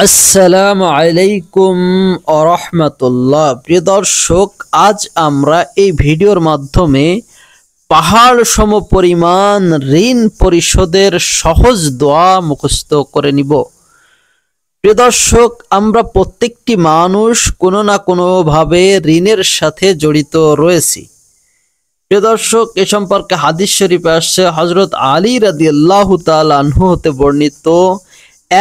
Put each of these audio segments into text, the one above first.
আসসালামু আলাইকুম আরহামাতুল্লাহ। প্রিয় দর্শক, আজ আমরা এই ভিডিওর মাধ্যমে পাহাড় সম পরিমাণ ঋণ পরিশোধের সহজ দোয়া মুখস্থ করে নিব। প্রিয় দর্শক, আমরা প্রত্যেকটি মানুষ কোনো না কোনোভাবে ঋণের সাথে জড়িত রয়েছি। প্রিয় দর্শক, এ সম্পর্কে হাদিস শরীফে আসছে, হযরত আলী রাদিয়াল্লাহু তাআলা আনহু হতে বর্ণিত,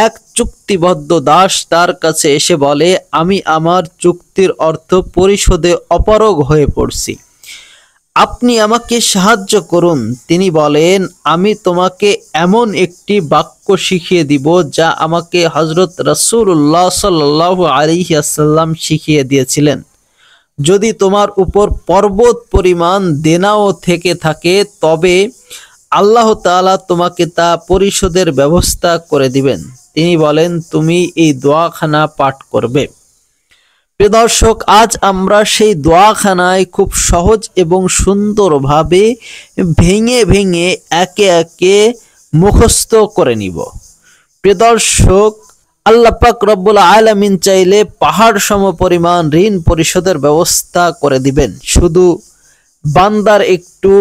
এক চুক্তিবদ্ধ দাস তার কাছে এসে বলে, আমি আমার চুক্তির অর্থ পরিশোধে অপারগ হয়ে পড়ছি, আপনি আমাকে সাহায্য করুন। তিনি বলেন, আমি তোমাকে এমন একটি বাক্য শিখিয়ে দিব যা আমাকে হযরত রাসূলুল্লাহ সাল্লাল্লাহু আলাইহি ওয়াসাল্লাম শিখিয়ে দিয়েছিলেন। যদি তোমার উপর পর্বত পরিমাণ দেনাও থেকে থাকে, তবে আল্লাহ তাআলা তোমাকে তা পরিশোধের ব্যবস্থা করে দিবেন। তিনি বলেন, তুমি এই দোয়াখানা পাঠ করবে। প্রিয় দর্শক, আজ আমরা সেই দোয়াখানায় খুব সহজ এবং সুন্দরভাবে ভেঙে ভেঙে একে একে মুখস্থ করে নিব। প্রিয় দর্শক, আল্লাহ পাক রব্বুল আলামিন চাইলে পাহাড় সম পরিমাণ ঋণ পরিশোধের ব্যবস্থা করে দিবেন। শুধু বান্দার একটু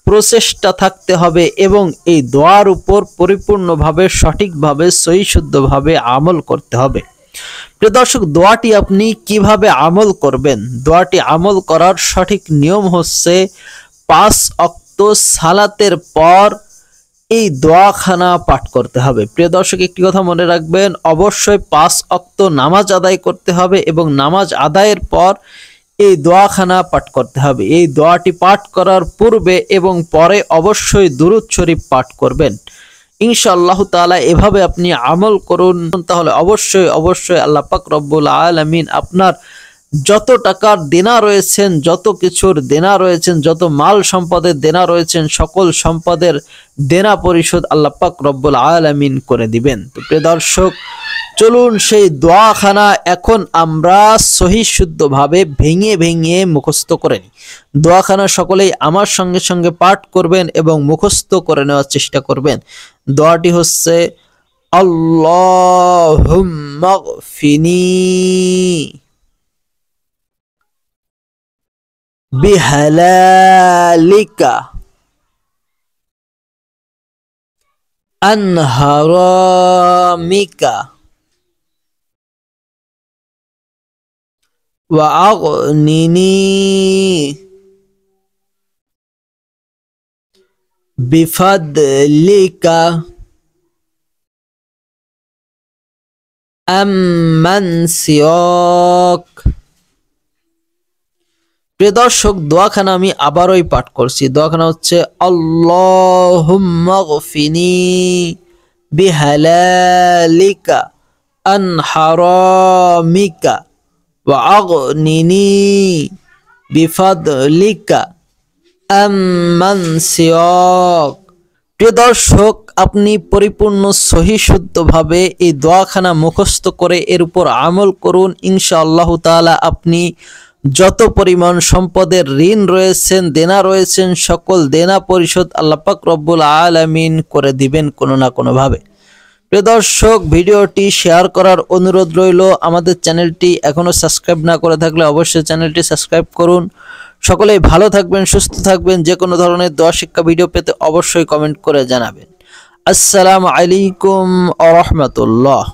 প্রচেষ্টা থাকতে হবে এবং এই দোয়ার উপর পরিপূর্ণভাবে সঠিকভাবে সহিশুদ্ধভাবে আমল করতে হবে। প্রিয় দর্শক, দোয়াটি আপনি কিভাবে আমল করবেন? দোয়াটি আমল করার সঠিক নিয়ম হচ্ছে 5 ওয়াক্ত সালাতের পর এই দোয়াখানা পাঠ করতে হবে। প্রিয় দর্শক, একটি কথা মনে রাখবেন, অবশ্যই 5 ওয়াক্ত নামাজ আদায় করতে হবে এবং নামাজ আদায়ের পর এই দোয়াখানা পাঠ করতে হবে। এই দোয়াটি পাঠ করার পূর্বে এবং পরে অবশ্যই দুরূদ শরীফ পাঠ করবেন। ইনশাআল্লাহ তাআলা এভাবে আপনি আমল করুন, তাহলে অবশ্যই আল্লাহ পাক রব্বুল আলামিন আপনার যত টাকার দেনা রয়েছেন, যত কিছুর দেনা রয়েছেন, যত মাল সম্পদের দেনা রয়েছেন, সকল সম্পদের দেনা পরিশোধ আল্লাহ পাক রব্বুল আলামিন করে দিবেন। তো প্রিয় দর্শক, চলুন সেই দোয়াখানা এখন আমরা সহিশুদ্ধভাবে ভেঙে ভেঙে মুখস্থ করে নিই। দোয়াখানা সকলেই আমার সঙ্গে সঙ্গে পাঠ করবেন এবং মুখস্থ করে নেওয়ার চেষ্টা করবেন। দোয়াটি হচ্ছে, আল্লাহুম্মা গফিনি বিহালালিকা আন হারামিকা ওয়া আগনিনি বিফাদলিকা আম্মান সিয়াক। প্রিয় দর্শক, দোয়াখানা আমি আবারই পাঠ করছি। দোয়াখানা হচ্ছে, আল্লাহুম্মা গফিনি বিহালালিকা আন হারামিকা ওয়া আগনিনি বিফাদলিকা আম্মান সিয়াক। প্রিয় দর্শক, আপনি পরিপূর্ণ সহিশুদ্ধভাবে এই দোয়াখানা মুখস্থ করে এর উপর আমল করুন। ইনশাআল্লাহ তাআলা আপনি যত পরিমাণ সম্পদের ঋণ রয়েছেন, দেনা রয়েছেন, সকল দেনা পরিশোধ আল্লাহ পাক রব্বুল আলামিন করে দিবেন কোনো না কোনোভাবে। প্রিয় দর্শক, ভিডিওটি শেয়ার করার অনুরোধ রইল। আমাদের চ্যানেলটি এখনো সাবস্ক্রাইব না করে থাকলে অবশ্যই চ্যানেলটি সাবস্ক্রাইব করুন। সকলেই ভালো থাকবেন, সুস্থ থাকবেন। যে কোনো ধরনের দোয়া শিক্ষা ভিডিও পেতে অবশ্যই কমেন্ট করে জানাবেন। আসসালামু আলাইকুম ওয়া রাহমাতুল্লাহ।